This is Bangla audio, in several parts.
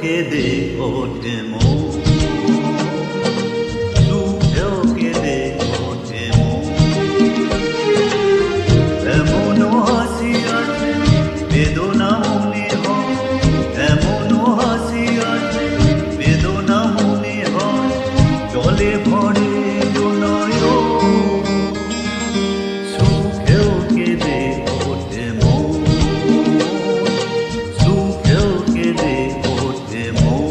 কেঁদে ওঠে মন, সুখেও কেঁদে ওঠে মন। এমনও হাসি আছে বেদনা মনে হয়, এমনও হাসি আছে বেদনা মনে হয়, জলে ভরে নয়ন, সুখেও কেঁদে ওঠে মন, সুখেও কেঁদে ওঠে মন।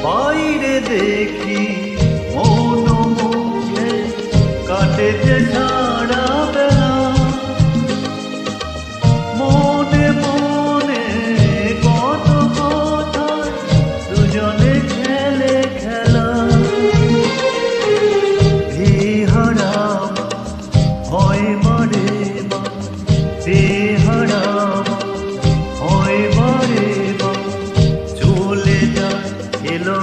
বাইরে দেখি মন মুখে কাটেছে সারা বেলা, মনে মনে কত কথা দুজনে খেলে খেলা। বেহারা হয় বারে বার, বেহারা হয় বারে বার, চলে যায় এলো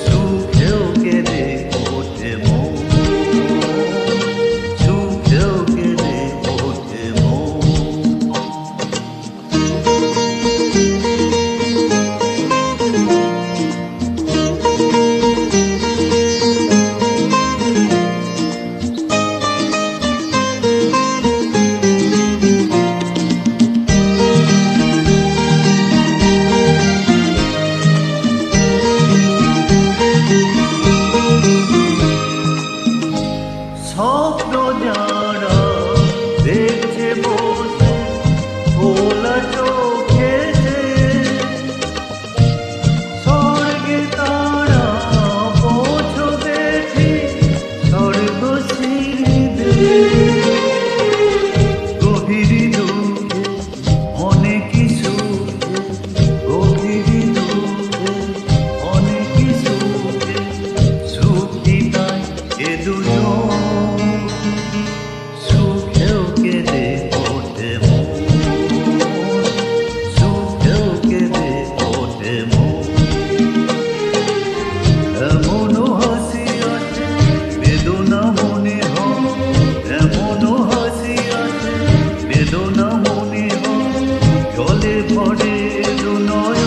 সুখেও কেঁদে ওঠে মন, সুখেও কেঁদে ওঠে মন। স্বপ্ন যারা দেখছে বসে খোলা চোখে, স্বর্গে তারা পৌঁছবে ঠিক স্বর্গ সিঁড়িতে। গভীর দুঃখে অনেক সুখে, গভীর দুঃখে অনেক সুখে, সুখী তাই এ দুজন, সুখেও কেঁদে ওঠে মন, সুখেও কেঁদে ওঠে মন। এমনও হাসি আছে বেদনা মনে হয়, এমনও হাসি আছে বেদনা মনে হয়, জলে ভরে নয়ন,